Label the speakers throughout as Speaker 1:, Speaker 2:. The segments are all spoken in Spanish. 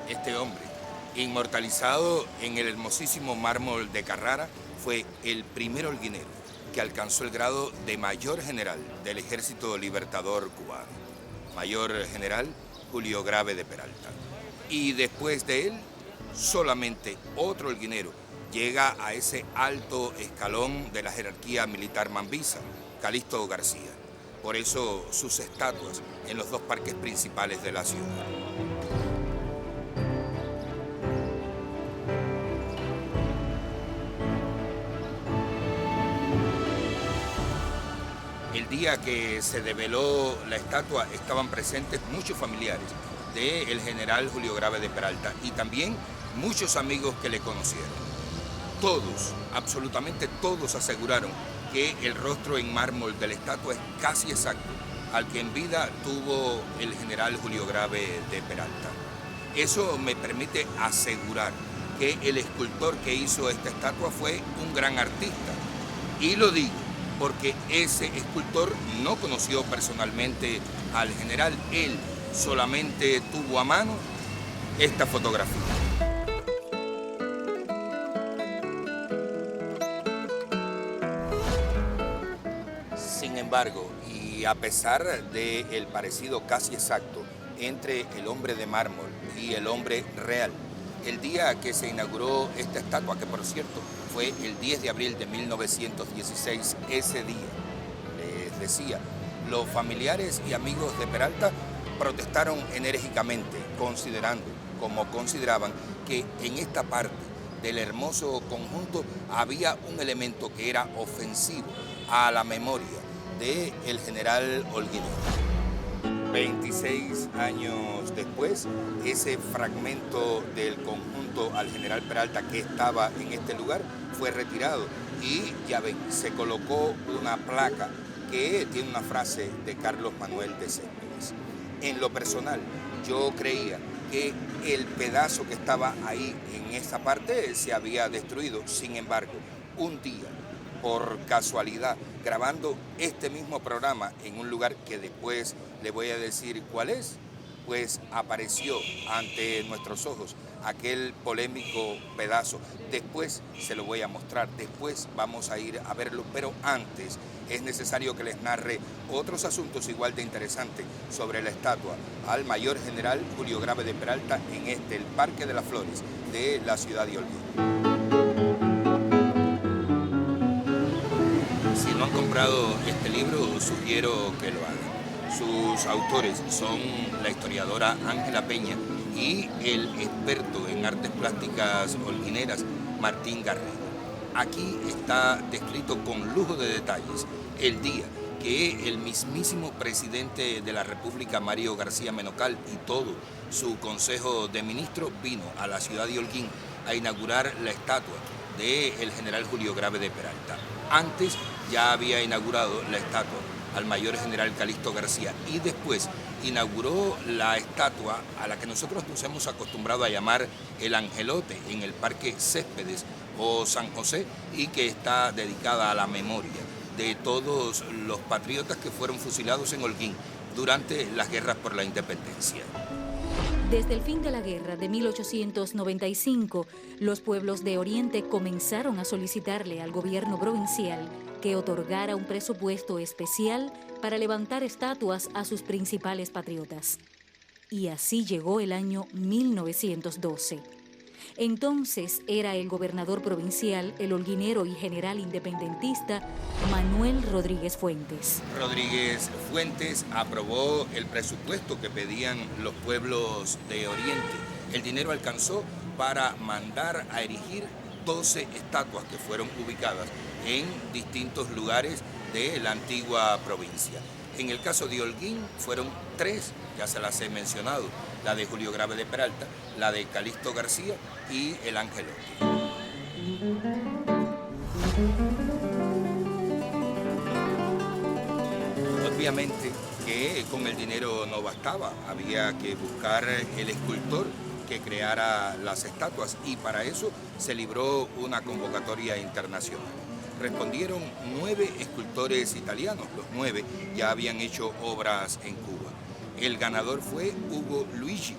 Speaker 1: Este hombre, inmortalizado en el hermosísimo mármol de Carrara, fue el primer holguinero que alcanzó el grado de mayor general del Ejército Libertador Cubano. Mayor general Julio Grave de Peralta. Y después de él, solamente otro holguinero llega a ese alto escalón de la jerarquía militar mambisa, Calixto García. Por eso sus estatuas en los dos parques principales de la ciudad. El día que se develó la estatua estaban presentes muchos familiares del general Julio Grave de Peralta y también muchos amigos que le conocieron. Todos, absolutamente todos aseguraron que el rostro en mármol de la estatua es casi exacto al que en vida tuvo el general Julio Grave de Peralta. Eso me permite asegurar que el escultor que hizo esta estatua fue un gran artista. Y lo digo porque ese escultor no conoció personalmente al general, él solamente tuvo a mano esta fotografía. Sin embargo, y a pesar del parecido casi exacto entre el hombre de mármol y el hombre real, el día que se inauguró esta estatua, que por cierto fue el 10 de abril de 1916, ese día, les decía, los familiares y amigos de Peralta protestaron enérgicamente, considerando, como consideraban, que en esta parte del hermoso conjunto había un elemento que era ofensivo a la memoria del general holguinero. 26 años después, ese fragmento del conjunto al general Peralta que estaba en este lugar fue retirado y ya ven, se colocó una placa que tiene una frase de Carlos Manuel de Céspedes. En lo personal, yo creía que el pedazo que estaba ahí en esa parte se había destruido. Sin embargo, un día, por casualidad, grabando este mismo programa en un lugar que después le voy a decir cuál es, pues apareció ante nuestros ojos aquel polémico pedazo. Después se lo voy a mostrar, después vamos a ir a verlo, pero antes es necesario que les narre otros asuntos igual de interesantes sobre la estatua al mayor general Julio Grave de Peralta en el Parque de las Flores de la ciudad de Holguín. Si no han comprado este libro, sugiero que lo hagan. Sus autores son la historiadora Ángela Peña y el experto en artes plásticas holguineras Martín Garrido. Aquí está descrito con lujo de detalles el día que el mismísimo presidente de la República, Mario García Menocal, y todo su consejo de ministros vino a la ciudad de Holguín a inaugurar la estatua del general Julio Grave de Peralta. Antes ya había inaugurado la estatua al mayor general Calixto García y después inauguró la estatua a la que nosotros nos hemos acostumbrado a llamar el Angelote en el Parque Céspedes o San José y que está dedicada a la memoria de todos los patriotas que fueron fusilados en Holguín durante las guerras por la independencia.
Speaker 2: Desde el fin de la guerra de 1895, los pueblos de Oriente comenzaron a solicitarle al gobierno provincial que otorgara un presupuesto especial para levantar estatuas a sus principales patriotas. Y así llegó el año 1912. Entonces era el gobernador provincial, el holguinero y general independentista Manuel Rodríguez Fuentes.
Speaker 1: Rodríguez Fuentes aprobó el presupuesto que pedían los pueblos de Oriente. El dinero alcanzó para mandar a erigir 12 estatuas que fueron ubicadas en distintos lugares de la antigua provincia. En el caso de Holguín fueron 3, ya se las he mencionado, la de Julio Grave de Peralta, la de Calixto García y el Angelote. Obviamente que con el dinero no bastaba, había que buscar el escultor que creara las estatuas y para eso se libró una convocatoria internacional. Respondieron 9 escultores italianos, los 9 ya habían hecho obras en Cuba. El ganador fue Ugo Luigi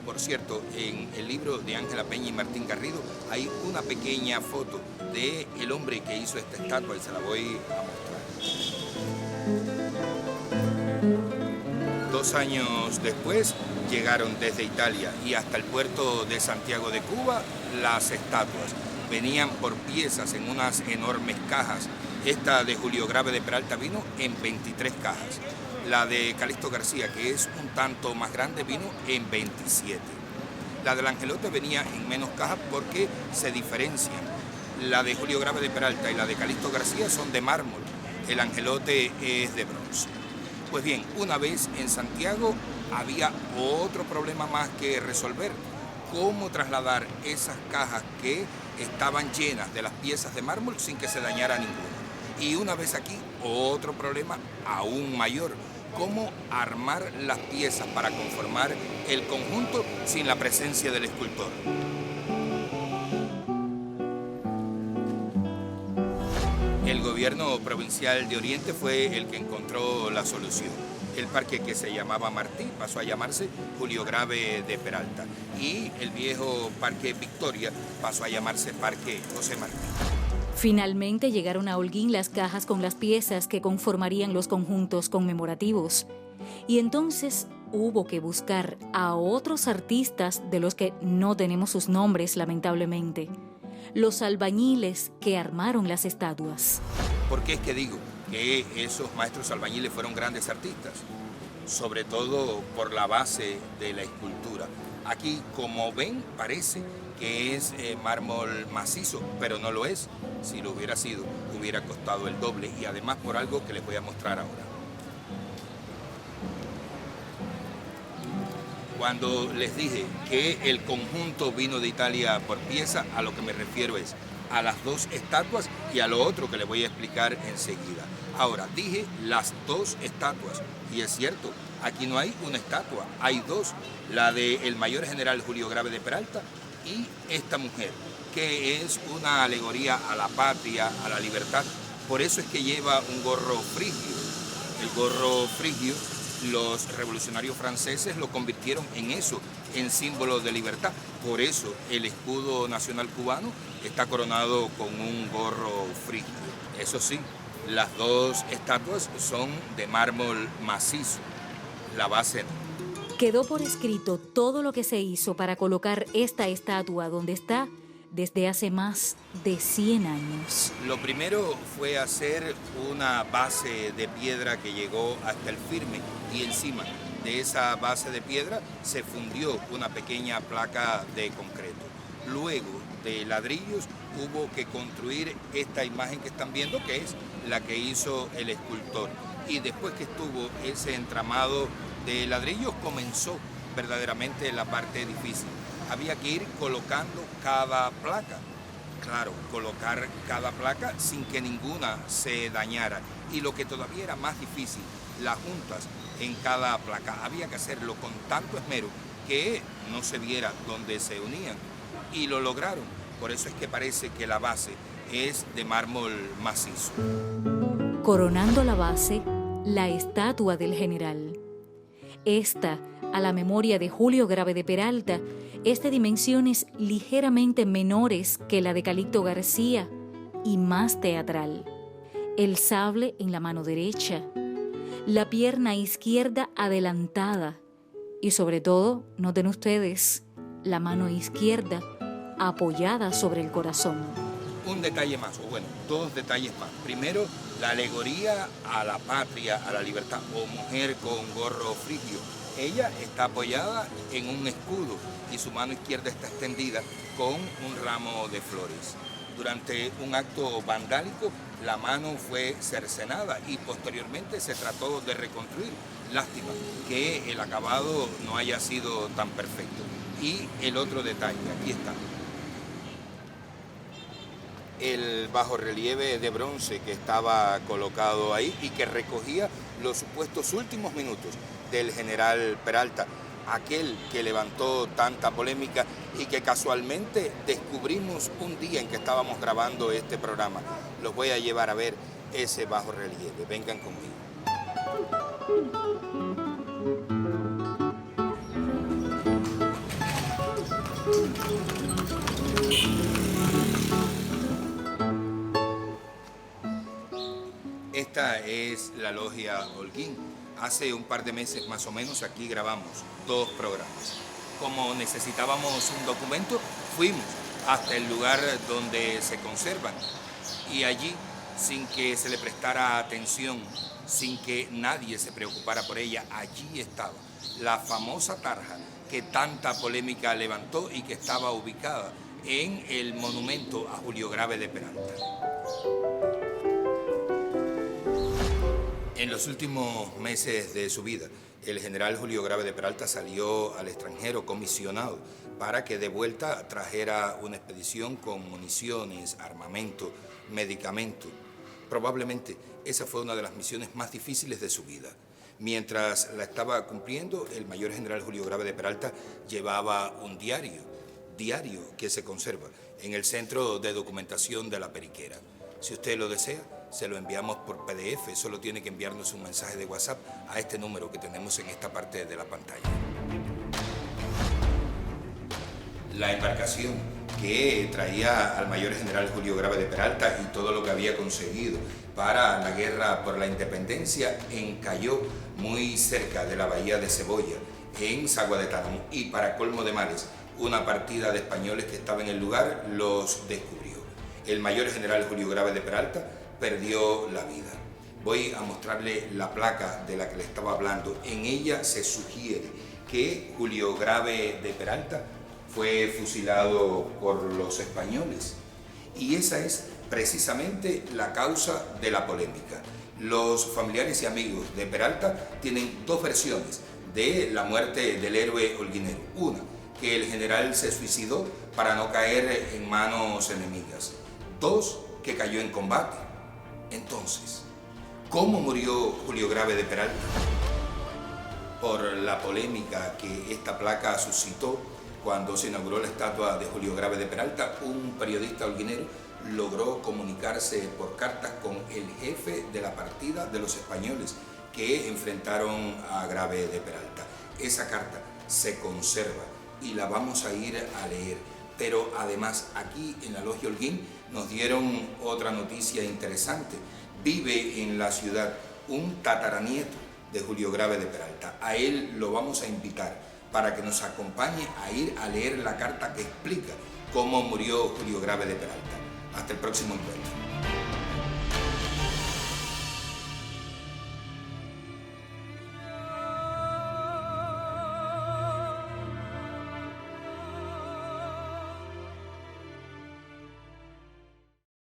Speaker 1: Por cierto, en el libro de Ángela Peña y Martín Garrido hay una pequeña foto del hombre que hizo esta estatua y se la voy a mostrar. 2 años después llegaron desde Italia y hasta el puerto de Santiago de Cuba las estatuas. Venían por piezas en unas enormes cajas. Esta de Julio Grave de Peralta vino en 23 cajas. La de Calixto García, que es un tanto más grande, vino en 27. La del Angelote venía en menos cajas porque se diferencian. La de Julio Grave de Peralta y la de Calixto García son de mármol. El Angelote es de bronce. Pues bien, una vez en Santiago había otro problema más que resolver. ¿Cómo trasladar esas cajas que estaban llenas de las piezas de mármol sin que se dañara ninguna? Y una vez aquí, otro problema aún mayor. ¿Cómo armar las piezas para conformar el conjunto sin la presencia del escultor? El gobierno provincial de Oriente fue el que encontró la solución. El parque que se llamaba Martí pasó a llamarse Julio Grave de Peralta y el viejo Parque Victoria pasó a llamarse Parque José Martí.
Speaker 2: Finalmente llegaron a Holguín las cajas con las piezas que conformarían los conjuntos conmemorativos. Y entonces hubo que buscar a otros artistas de los que no tenemos sus nombres, lamentablemente. Los albañiles que armaron las estatuas.
Speaker 1: ¿Por qué es que digo que esos maestros albañiles fueron grandes artistas? Sobre todo por la base de la escultura. Aquí, como ven, parece que es mármol macizo, pero no lo es. Si lo hubiera sido, hubiera costado el doble y además por algo que les voy a mostrar ahora. Cuando les dije que el conjunto vino de Italia por pieza, a lo que me refiero es a las 2 estatuas y a lo otro que les voy a explicar enseguida. Ahora, dije las 2 estatuas y es cierto, aquí no hay una estatua, hay 2, la del mayor general Julio Grave de Peralta y esta mujer, que es una alegoría a la patria, a la libertad. Por eso es que lleva un gorro frigio. El gorro frigio, los revolucionarios franceses lo convirtieron en eso, en símbolo de libertad. Por eso el escudo nacional cubano está coronado con un gorro frigio. Eso sí, las 2 estatuas son de mármol macizo, la base no.
Speaker 2: Quedó por escrito todo lo que se hizo para colocar esta estatua donde está desde hace más de 100 años.
Speaker 1: Lo primero fue hacer una base de piedra que llegó hasta el firme y encima de esa base de piedra se fundió una pequeña placa de concreto. Luego de ladrillos hubo que construir esta imagen que están viendo, que es la que hizo el escultor. Y después que estuvo ese entramado de ladrillos comenzó verdaderamente la parte difícil. Había que ir colocando cada placa. Claro, colocar cada placa sin que ninguna se dañara. Y lo que todavía era más difícil, las juntas en cada placa. Había que hacerlo con tanto esmero que no se viera dónde se unían. Y lo lograron. Por eso es que parece que la base es de mármol macizo.
Speaker 2: Coronando la base, la estatua del general. Esta, a la memoria de Julio Grave de Peralta, es de dimensiones ligeramente menores que la de Calixto García y más teatral. El sable en la mano derecha, la pierna izquierda adelantada y sobre todo, noten ustedes, la mano izquierda apoyada sobre el corazón.
Speaker 1: Un detalle más, o bueno, 2 detalles más. Primero, la alegoría a la patria, a la libertad, o mujer con gorro frigio. Ella está apoyada en un escudo y su mano izquierda está extendida con un ramo de flores. Durante un acto vandálico, la mano fue cercenada y posteriormente se trató de reconstruir. Lástima que el acabado no haya sido tan perfecto. Y el otro detalle, aquí está. El bajorrelieve de bronce que estaba colocado ahí y que recogía los supuestos últimos minutos del general Peralta, aquel que levantó tanta polémica y que casualmente descubrimos un día en que estábamos grabando este programa. Los voy a llevar a ver ese bajorrelieve. Vengan conmigo. es la Logia Holguín. Hace un par de meses más o menos aquí grabamos 2 programas. Como necesitábamos un documento, fuimos hasta el lugar donde se conservan y allí, sin que se le prestara atención, sin que nadie se preocupara por ella, allí estaba la famosa tarja que tanta polémica levantó y que estaba ubicada en el monumento a Julio Grave de Peralta. En los últimos meses de su vida, el general Julio Grave de Peralta salió al extranjero comisionado para que de vuelta trajera una expedición con municiones, armamento, medicamento. Probablemente esa fue una de las misiones más difíciles de su vida. Mientras la estaba cumpliendo, el mayor general Julio Grave de Peralta llevaba un diario que se conserva en el Centro de Documentación de la Periquera. Si usted lo desea, se lo enviamos por PDF, solo tiene que enviarnos un mensaje de WhatsApp a este número que tenemos en esta parte de la pantalla. La embarcación que traía al mayor general Julio Grave de Peralta y todo lo que había conseguido para la guerra por la independencia encalló muy cerca de la bahía de Cebolla, en Sagua de Táramo, y para colmo de males, una partida de españoles que estaba en el lugar los descubrió. El mayor general Julio Grave de Peralta perdió la vida. Voy a mostrarle la placa de la que le estaba hablando. En ella se sugiere que Julio Grave de Peralta fue fusilado por los españoles. Y esa es precisamente la causa de la polémica. Los familiares y amigos de Peralta tienen 2 versiones de la muerte del héroe holguinero. Una, que el general se suicidó para no caer en manos enemigas. 2, que cayó en combate. Entonces, ¿cómo murió Julio Grave de Peralta? Por la polémica que esta placa suscitó cuando se inauguró la estatua de Julio Grave de Peralta, un periodista holguinero logró comunicarse por cartas con el jefe de la partida de los españoles que enfrentaron a Grave de Peralta. Esa carta se conserva y la vamos a ir a leer. Pero además aquí en la Logia Holguín nos dieron otra noticia interesante. Vive en la ciudad un tataranieto de Julio Grave de Peralta. A él lo vamos a invitar para que nos acompañe a ir a leer la carta que explica cómo murió Julio Grave de Peralta. Hasta el próximo encuentro.